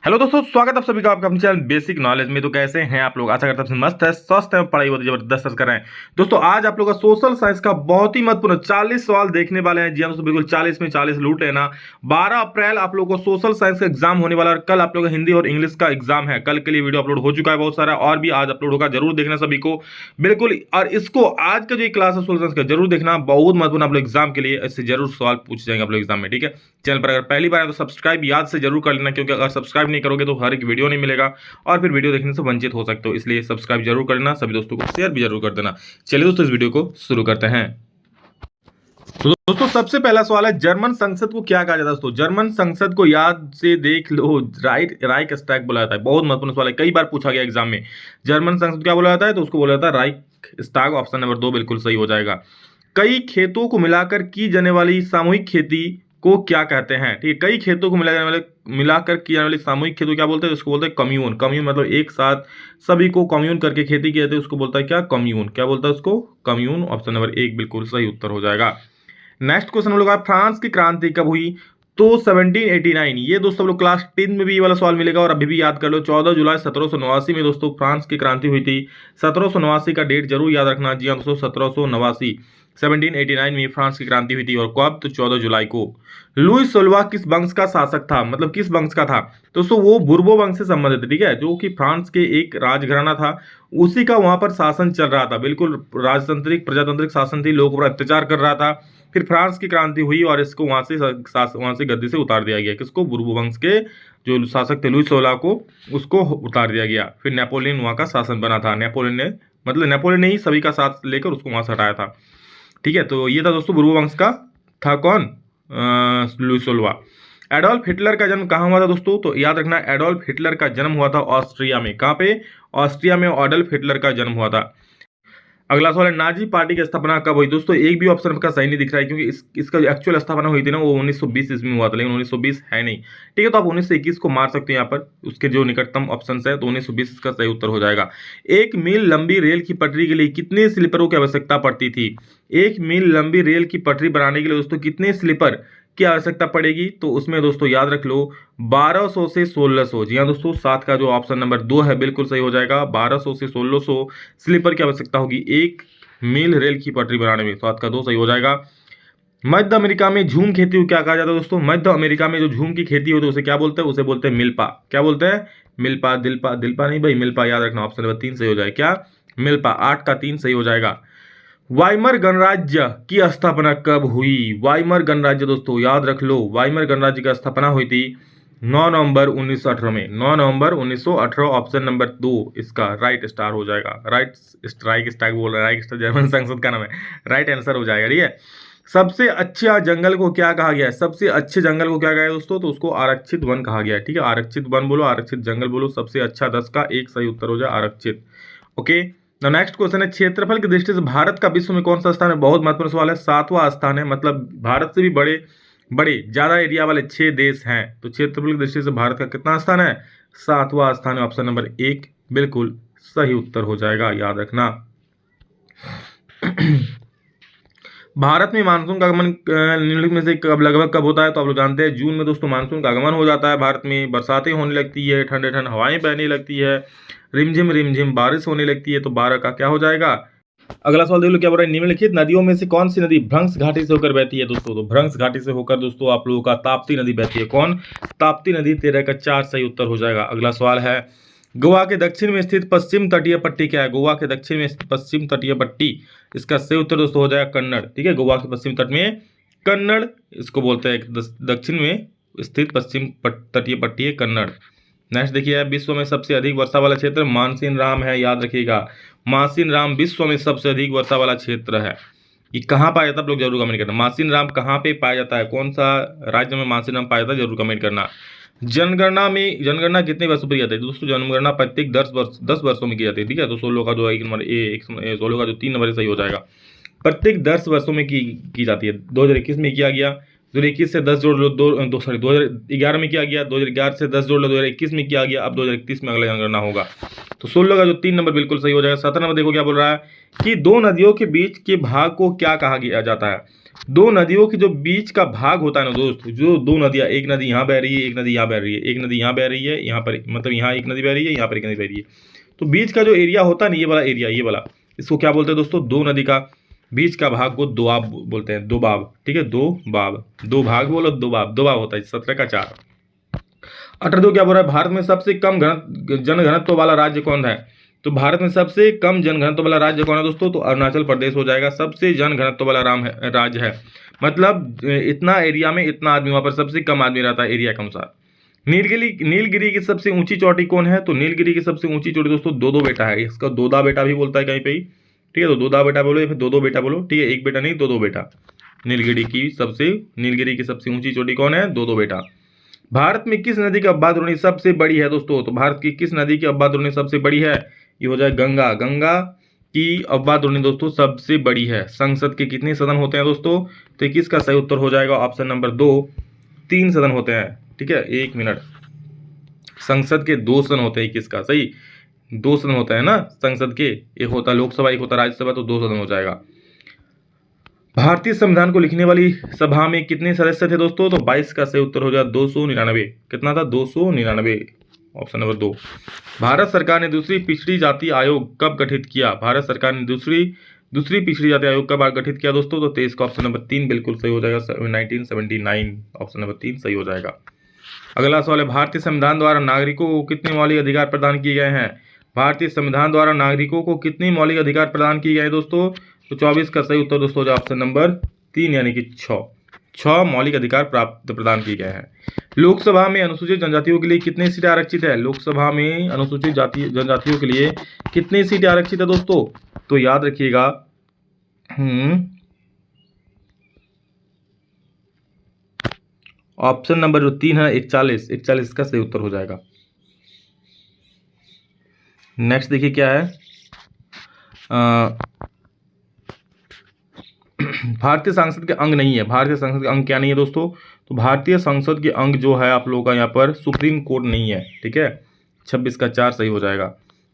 Hello दोस्तों, स्वागत है आप सभी का आपका अपने चैनल बेसिक नॉलेज में। तो कैसे हैं आप लोग? आशा करता हूं मस्त है, स्वस्थ है, पढ़ाई बहुत जबरदस्त कर रहे हैं। दोस्तों आज आप लोग का सोशल साइंस का बहुत ही महत्वपूर्ण 40 सवाल देखने वाले हैं। जी हाँ दोस्तों, बिल्कुल 40 में 40 लूट लेना। 12 अप्रैल आप लोगों को सोशल साइंस का एग्जाम होने वाला है और कल आप लोग का हिंदी और इंग्लिश का एग्जाम है। कल के लिए वीडियो अपलोड हो चुका है बहुत सारा, और भी आज अपलोड होगा, जरूर देखना सभी को बिल्कुल। और इसको आज का जो क्लास है सोशल साइंस का जरूर देखना, बहुत महत्वपूर्ण आप लोग एग्जाम के लिए। इससे जरूर सवाल पूछ जाएंगे आप लोग एग्जाम में, ठीक है। चैनल पर अगर पहली बार है तो सब्सक्राइब याद से जरूर कर लेना, क्योंकि अगर सब्सक्राइब नहीं करोगे तो हर एक वीडियो नहीं मिलेगा और फिर वीडियो देखने से वंचित हो सकते हो। इसलिए सब्सक्राइब जरूर कर लेना, सभी दोस्तों को शेयर भी जरूर कर देना। चलिए दोस्तों, इस वीडियो को शुरू करते हैं। तो दोस्तों सबसे पहला सवाल है, जर्मन संसद को क्या कहा जाता है? दोस्तों जर्मन संसद को याद से देख लो, राइक स्टैग बोला जाता है। बहुत महत्वपूर्ण सवाल है, कई बार पूछा गया एग्जाम में। जर्मन संसद क्या बोला जाता है? तो उसको बोला जाता है राइक स्टैग। ऑप्शन नंबर 2 बिल्कुल सही हो जाएगा। कई खेतों को मिलाकर की जाने वाली सामूहिक खेती को क्या कहते हैं? ठीक है, कई खेतों को मिलाकर की जाने वाली सामूहिक खेती को क्या बोलते हैं? उसको बोलते हैं कम्यून। कम्यून मतलब एक साथ सभी को कम्यून करके खेती की जाती है, उसको बोलता है क्या? कम्यून। क्या बोलता है उसको? कम्यून। ऑप्शन नंबर 1 बिल्कुल सही उत्तर हो जाएगा। नेक्स्ट क्वेश्चन हम लोग फ्रांस की क्रांति कब हुई? तो 1789। ये दोस्तों लोग क्लास 10 में भी ये वाला सवाल मिलेगा और अभी भी याद कर लो। 14 जुलाई 1789 में दोस्तों फ्रांस की क्रांति हुई थी। 1789 का डेट जरूर याद रखना। जी हाँ दोस्तों, 1789 1789 में फ्रांस की क्रांति हुई थी। और कब? तो 14 जुलाई को। लुई सोलवा किस वंश का शासक था? मतलब किस वंश का था? दोस्तों वो बुर्बो वंश से संबंधित, ठीक है, जो कि फ्रांस के एक राजघराना था, उसी का वहां पर शासन चल रहा था। बिल्कुल राजतांत्रिक प्रजातांत्रिक शासन थी, लोगों पर अत्याचार कर रहा था। फिर फ्रांस की क्रांति हुई और इसको वहां से गद्दी से उतार दिया गया। किसको? बुर्बो वंश के जो शासक थे लुई सोलह को, उसको उतार दिया गया। फिर नेपोलियन वहां का शासन बना था। नेपोलियन ने ही सभी का साथ लेकर उसको वहां से हटाया था, ठीक है। तो ये था दोस्तों बुर्बो वंश का था कौन? लुई सोलवा। एडोल्फ हिटलर का जन्म कहाँ हुआ था दोस्तों? तो याद रखना, एडोल्फ हिटलर का जन्म हुआ था ऑस्ट्रिया में। कहाँ पे? ऑस्ट्रिया में एडोल्फ हिटलर का जन्म हुआ था। अगला सवाल है, नाजी पार्टी की स्थापना कब हुई? दोस्तों एक भी ऑप्शन का सही नहीं दिख रहा है, क्योंकि इसका जो एक्चुअल स्थापना हुई थी ना, वो 1920 ईस्वी में हुआ था, लेकिन 1920 है नहीं, ठीक है। तो आप 1921 को मार सकते हैं यहाँ पर, उसके जो निकटतम ऑप्शन है। तो 1920 इसका सही उत्तर हो जाएगा। 1 मील लंबी रेल की पटरी के लिए कितने स्लीपरों की आवश्यकता पड़ती थी? 1 मील लंबी रेल की पटरी बनाने के लिए दोस्तों कितने स्लीपर की आवश्यकता पड़ेगी? तो उसमें दोस्तों याद रख लो 1200 से 1600। जी हाँ दोस्तों, 7 का जो ऑप्शन नंबर 2 है बिल्कुल सही हो जाएगा। 1200 से 1600 स्लीपर की आवश्यकता होगी 1 मील रेल की पटरी बनाने में। 7 का 2 सही हो जाएगा। मध्य अमेरिका में झूम खेती को क्या कहा जाता है दोस्तों? मध्य अमेरिका में जो झूम की खेती होती है उसे क्या बोलते हैं? उसे बोलते हैं मिल्पा। क्या बोलते हैं? मिल्पा। दिलपा दिलपा नहीं भाई, मिल्पा याद रखना। ऑप्शन नंबर 3 सही हो जाएगा। क्या? मिल्पा। 8 का 3 सही हो जाएगा। वाइमर गणराज्य की स्थापना कब हुई? वाइमर गणराज्य दोस्तों याद रख लो, वाइमर गणराज्य की स्थापना हुई थी 9 नवंबर 1918 में। 9 नवंबर 1918। ऑप्शन नंबर 2 इसका राइट स्टार हो जाएगा। राइट स्ट्राइक स्टैग बोल रहा है, राइट स्टार जर्मन संसद का नाम है, राइट आंसर हो जाएगा, ठीक है। सबसे अच्छा जंगल को क्या कहा गया है? सबसे अच्छे जंगल को क्या कहा गया दोस्तों? तो उसको आरक्षित वन कहा गया है, ठीक है। आरक्षित वन बोलो, आरक्षित जंगल बोलो, सबसे अच्छा 10 का 1 सही उत्तर हो जाए आरक्षित। ओके। नेक्स्ट क्वेश्चन है, क्षेत्रफल की दृष्टि से भारत का विश्व में कौन सा स्थान है? बहुत महत्वपूर्ण सवाल है। 7वां स्थान है, मतलब भारत से भी बड़े बड़े ज्यादा एरिया वाले 6 देश हैं। तो क्षेत्रफल की दृष्टि से भारत का कितना स्थान है? 7वां स्थान है। ऑप्शन नंबर 1 बिल्कुल सही उत्तर हो जाएगा, याद रखना। भारत में मानसून का आगमन निम्नलिखित में से कब लगभग कब होता है? तो आप लोग जानते हैं जून में दोस्तों मानसून का आगमन हो जाता है भारत में। बरसातें होने लगती है, ठंडे ठंड हवाएं बहने लगती है, रिमझिम बारिश होने लगती है। तो 12 का क्या हो जाएगा? अगला सवाल देख लो क्या बोल रहा है, निम्नलिखित नदियों में से कौन सी नदी भ्रंश घाटी से होकर बहती है दोस्तों? तो भ्रंश घाटी से होकर दोस्तों आप लोगों का ताप्ती नदी बहती है। कौन? ताप्ती नदी। 13 का 4 सही उत्तर हो जाएगा। अगला सवाल है, गोवा के दक्षिण में स्थित पश्चिम तटीय पट्टी क्या है? गोवा के दक्षिण में स्थित पश्चिम तटीय पट्टी, इसका सही उत्तर दोस्तों हो जाएगा कन्नड़, ठीक है। गोवा के पश्चिम तट में कन्नड़ इसको बोलते हैं। दक्षिण में स्थित पश्चिम तटीय पट्टी है कन्नड़। नेक्स्ट देखिए, विश्व में सबसे अधिक वर्षा वाला क्षेत्र मानसीन राम है, याद रखिएगा। मानसीन राम विश्व में सबसे अधिक वर्षा वाला क्षेत्र है। ये कहाँ पाया जाता है आप लोग जरूर कमेंट करना। मानसीन राम कहाँ पे पाया जाता है? कौन सा राज्य में मानसीन राम पाया जाता है? जरूर कमेंट करना। जनगणना कितने वर्षों पर की जाती है दोस्तों? जनगणना प्रत्येक 10 वर्षों में की जाती है, ठीक है। तो 16 का जो 1 नंबर 16 का जो 3 नंबर सही हो जाएगा। प्रत्येक 10 वर्षों में की जाती है। 2021 में किया गया, 2021 से 10 जोड़ लो, 2011 में किया गया, 2011 से 10 जोड़ लो, 2021 में किया गया, अब 2031 में अगला जनगणना होगा। तो 16 का जो 3 नंबर बिल्कुल सही हो जाएगा। 17 नंबर देखो क्या बोल रहा है कि 2 नदियों के बीच के भाग को क्या कहा गया जाता है? दो नदियों के जो बीच का भाग होता है ना दोस्त, जो दो नदियां, एक नदी यहाँ बह रही है, एक नदी यहाँ बह रही है, एक नदी यहाँ बह रही है, यहाँ पर मतलब यहाँ एक नदी बह रही है, यहाँ पर एक नदी बह रही है, तो बीच का जो एरिया होता है ना, ये वाला एरिया, ये वाला, इसको क्या बोलते हैं दोस्तों? दो नदी का बीच का भाग को दोआब बोलते हैं, दोबाब। ठीक है, दो बाब, दो भाग बोलो दोबाब, दोबाब होता है 17 का 4। 18 क्या बोल रहा है? भारत में सबसे कम जनघनत्व वाला राज्य कौन है? तो भारत में सबसे कम जनघनत्व वाला राज्य कौन है दोस्तों? तो अरुणाचल प्रदेश हो जाएगा, सबसे जनघनत्व वाला राज्य है। मतलब इतना एरिया में इतना आदमी, वहां पर सबसे कम आदमी रहता है एरिया के अनुसार। नीलगिरी की सबसे ऊंची चोटी कौन है? तो नीलगिरी की सबसे ऊंची चोटी दोस्तों दो दो बेटा है, इसका दोदा बेटा भी बोलता है कहीं पे ही। ठीक है, तो दोदा बेटा बोलो या फिर दो बेटा बोलो। ठीक है, एक बेटा नहीं, दो बेटा। नीलगिरी की सबसे ऊंची चोटी कौन है? दो बेटा। भारत में किस नदी की अवबाधरोणी सबसे बड़ी है दोस्तों? तो भारत की किस नदी की अवबाधरोणी सबसे बड़ी है? ये हो जाए गंगा। गंगा की अवबाधरोणी दोस्तों सबसे बड़ी है। संसद के कितने सदन होते हैं दोस्तों? तो 21 का सही उत्तर हो जाएगा ऑप्शन नंबर 2, 3 सदन होते हैं। ठीक है, एक मिनट, संसद के 2 सदन होते हैं, 21 का सही 2 सदन होते हैं ना संसद के, एक होता है लोकसभा, एक होता है राज्यसभा, तो 2 सदन हो जाएगा। भारतीय संविधान को लिखने वाली सभा में कितने सदस्य थे दोस्तों? तो 22 का सही उत्तर हो जाएगा 299। कितना था? 299, ऑप्शन नंबर 2। भारत सरकार ने दूसरी पिछड़ी जाति आयोग कब गठित किया? भारत सरकार ने दूसरी पिछड़ी जाति आयोग कब गठित किया दोस्तों? तो 23 का ऑप्शन नंबर 3 बिल्कुल सही हो जाएगा, 1979, ऑप्शन नंबर 3 सही हो जाएगा। अगला सवाल है, भारतीय संविधान द्वारा नागरिकों को कितने मौलिक अधिकार प्रदान किए गए हैं? भारतीय संविधान द्वारा नागरिकों को कितने मौलिक अधिकार प्रदान किए गए दोस्तों? तो 24 का सही उत्तर दोस्तों ऑप्शन नंबर 3 यानी कि 6 मौलिक अधिकार प्रदान किए गए हैं। लोकसभा में अनुसूचित जनजातियों के लिए कितनी सीटें आरक्षित है? लोकसभा में अनुसूचित जनजातियों के लिए कितनी सीटें आरक्षित है दोस्तों? तो याद रखिएगा, ऑप्शन नंबर जो 3 है 41 का सही उत्तर हो जाएगा। नेक्स्ट देखिए क्या है, भारतीय संसद के अंग नहीं है। भारतीय संसद के अंग क्या नहीं है दोस्तों? तो भारतीय संसद के अंग जो है आप लोगों का यहाँ पर सुप्रीम कोर्ट नहीं है। ठीक है, 26 का 4 सही हो जाएगा।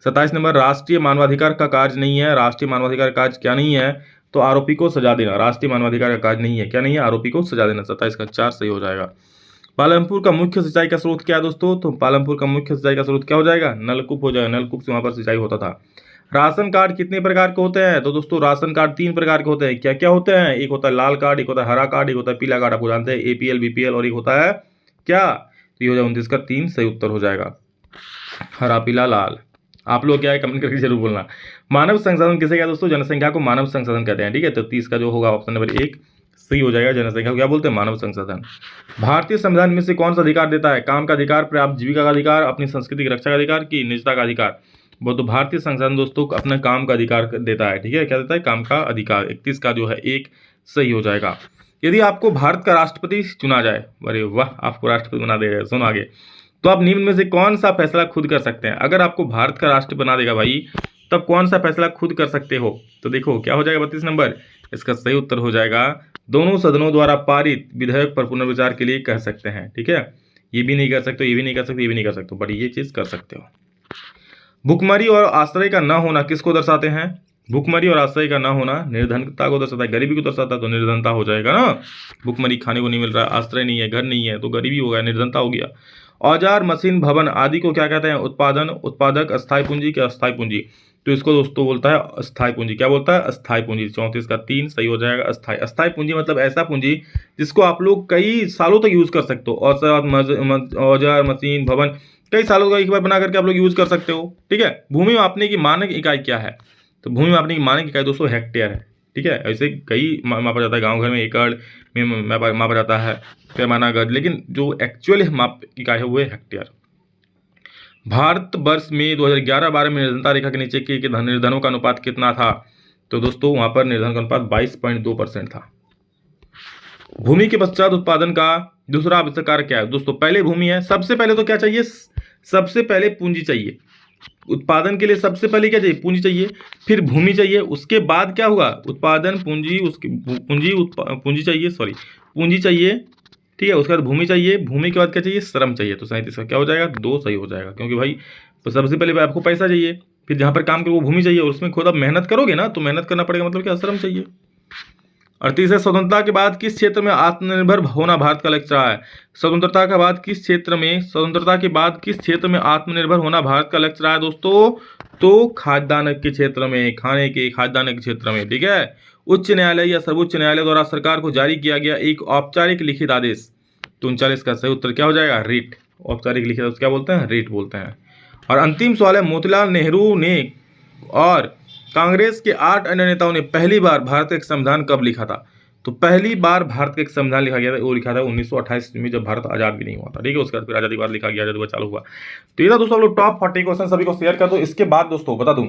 27 नंबर, राष्ट्रीय मानवाधिकार का कार्य नहीं है। राष्ट्रीय मानवाधिकार का कार्य क्या नहीं है? तो आरोपी को सजा देना। राष्ट्रीय मानवाधिकार का कार्य नहीं है, क्या नहीं है? आरोपी को सजा देना। 27 का 4 सही हो जाएगा। पालमपुर का मुख्य सिंचाई का स्रोत क्या है दोस्तों? तो पालमपुर का मुख्य सिंचाई का स्रोत क्या हो जाएगा? नलकूप हो जाएगा। नलकूप से वहां पर सिंचाई होता था। राशन कार्ड कितने प्रकार के होते हैं? तो दोस्तों राशन कार्ड 3 प्रकार के होते हैं। क्या क्या होते हैं? एक होता है लाल कार्ड, एक होता है हरा कार्ड, एक होता है पीला कार्ड, आपको जानते हैं APL BPL, और एक होता है क्या? तो ये हो जाएगा 29 का 3 सही उत्तर हो जाएगा, हरा पीला लाल। आप लोग क्या है कमेंट करके जरूर बोलना। मानव संसाधन किसे क्या दोस्तों? जनसंख्या को मानव संसाधन कहते हैं। ठीक है, तो 30 का जो होगा ऑप्शन नंबर 1 सही हो जाएगा। जनसंख्या को क्या बोलते हैं? मानव संसाधन। भारतीय संविधान में से कौन सा अधिकार देता है? काम का अधिकार, पर्याप्त जीविका का अधिकार, अपनी संस्कृति की रक्षा का अधिकार, की निजता का अधिकार? वो तो भारतीय संविधान दोस्तों अपने काम का अधिकार देता है। ठीक है, क्या देता है? काम का अधिकार। 31 का जो है 1 सही हो जाएगा। यदि आपको भारत का राष्ट्रपति चुना जाए, अरे वाह, आपको राष्ट्रपति बना दे रहे हैं, सुनो आगे, तो आप निम्न में से कौन सा फैसला खुद कर सकते हैं? अगर आपको भारत का राष्ट्रपति बना देगा भाई, तब कौन सा फैसला खुद कर सकते हो? तो देखो क्या हो जाएगा 32 नंबर, इसका सही उत्तर हो जाएगा दोनों सदनों द्वारा पारित विधेयक पर पुनर्विचार के लिए कह सकते हैं। ठीक है, ये भी नहीं कर सकते, ये भी नहीं कर सकते, ये भी नहीं कर सकते, बट ये चीज कर सकते हो। भुखमरी और आश्रय का न होना किसको दर्शाते हैं? भुखमरी और आश्रय का न होना निर्धनता को दर्शाता है, गरीबी को दर्शाता है, तो निर्धनता हो जाएगा ना। भुखमरी, खाने को नहीं मिल रहा है, आश्रय नहीं है, घर नहीं है, तो गरीबी हो गया, निर्धनता हो गया। औजार, मशीन, भवन आदि को क्या कहते हैं? उत्पादक, अस्थायी पूंजी क्या अस्थायी पूंजी? तो इसको दोस्तों बोलता है अस्थायी पूंजी। क्या बोलता है? अस्थायी पूंजी। 34 का 3 सही हो जाएगा। अस्थायी पूंजी मतलब ऐसा पूंजी जिसको आप लोग कई सालों तक यूज कर सकते हो। औजार, मशीन, भवन कई सालों का एक बार बना करके आप लोग यूज कर सकते हो। ठीक है, भूमि मापने की मानक इकाई क्या है? तो भूमि मापने की मानक इकाई दोस्तों हेक्टेयर है। ठीक है, ऐसे कई मापा जाता है, गांव घर में एकड़ में मापा जाता है, पैमाना गज, लेकिन जो एक्चुअल माप इकाई है वो है हेक्टेयर। भारत वर्ष में 2011-12 में निर्धनता रेखा के नीचे के निर्धनों का अनुपात कितना था? तो दोस्तों वहां पर निर्धन का अनुपात 22.2% था। भूमि के पश्चात उत्पादन का दूसरा आवश्यक कार्य क्या है? दोस्तों पहले भूमि है, सबसे पहले तो क्या चाहिए? सबसे पहले पूंजी चाहिए। उत्पादन के लिए सबसे पहले क्या चाहिए? पूंजी चाहिए, फिर भूमि चाहिए, उसके बाद क्या होगा? उत्पादन, पूंजी, उसकी पूंजी चाहिए। ठीक है, उसके बाद भूमि चाहिए, भूमि के बाद क्या चाहिए? श्रम चाहिए। तो 37 का क्या हो जाएगा? 2 सही हो जाएगा, क्योंकि भाई तो सबसे पहले आपको पैसा चाहिए, फिर जहां पर काम करो वो भूमि चाहिए, और उसमें खुद आप मेहनत करोगे ना, तो मेहनत करना पड़ेगा, मतलब क्या? श्रम चाहिए। और तीसरा, स्वतंत्रता के बाद किस क्षेत्र में आत्मनिर्भर होना भारत का लक्ष्य रहा है? स्वतंत्रता के बाद किस क्षेत्र में आत्मनिर्भर होना भारत का लक्ष्य रहा है दोस्तों? तो खाद्यान्न के क्षेत्र में, खाद्यान्न के क्षेत्र में, ठीक है। उच्च न्यायालय या सर्वोच्च न्यायालय द्वारा सरकार को जारी किया गया एक औपचारिक लिखित आदेश। तो 39 का सही उत्तर क्या हो जाएगा? रिट। औपचारिक लिखित आदेश क्या बोलते हैं? रिट बोलते हैं। और अंतिम सवाल है, मोतीलाल नेहरू ने और कांग्रेस के 8 अन्य नेताओं ने पहली बार भारत का एक संविधान कब लिखा था? तो पहली बार भारत का एक संविधान लिखा गया था, वो लिखा था 1928 में, जब भारत आजाद भी नहीं हुआ था, ठीक है। उसके बाद फिर आजादी के बाद लिखा गया, आजादी हुआ चालू हुआ। तो ये था दोस्तों लोग टॉप 40 क्वेश्चन, सभी को शेयर कर दो। इसके बाद दोस्तों बता दूं,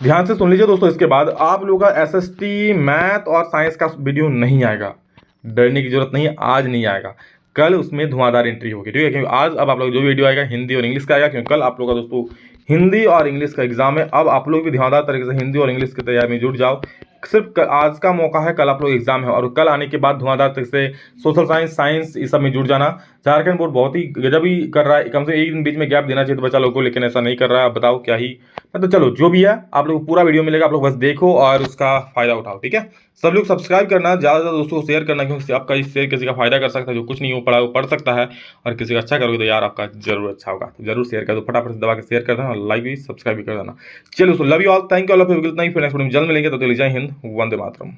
ध्यान से सुन लीजिए दोस्तों, इसके बाद आप लोगों का एसएसटी, मैथ और साइंस का वीडियो नहीं आएगा। डरने की जरूरत नहीं है, आज नहीं आएगा, कल उसमें धुआंधार एंट्री होगी, ठीक है। क्योंकि आज अब आप लोग जो वीडियो आएगा हिंदी और इंग्लिश का आएगा, क्योंकि कल आप लोग का दोस्तों हिंदी और इंग्लिश का एग्जाम है। अब आप लोग भी धुआंधार तरीके से हिंदी और इंग्लिश की तैयारी में जुट जाओ। सिर्फ आज का मौका है, कल आप लोग एग्जाम है, और कल आने के बाद धुआंधार तरीके से सोशल साइंस इस सब में जुट जाना। झारखंड बोर्ड बहुत ही गजब ही कर रहा है, कम से एक दिन बीच में गैप देना चाहिए तो बच्चा लोग को, लेकिन ऐसा नहीं कर रहा है। अब बताओ क्या ही, तो चलो जो भी है आप लोग को पूरा वीडियो मिलेगा, आप लोग बस देखो और उसका फायदा उठाओ, ठीक है। सब लोग सब्सक्राइब करना, ज़्यादा से ज़्यादा दोस्तों को शेयर करना, क्योंकि आपका इस शेयर किसी का फायदा कर सकता है, जो कुछ नहीं हो पढ़ा वो पढ़ सकता है, और किसी का अच्छा करोगे तो यार आपका जरूर अच्छा होगा। तो जरूर शेयर कर दो, फटाफट से दबा के शेयर कर देना, और लाइक भी सब्सक्राइब भी कर देना। चलो दोस्तों, love you all, thank you all of you, फिर नेक्स्ट वीडियो में जल्द मिलेंगे, तो जय हिंद, वंदे मातरम।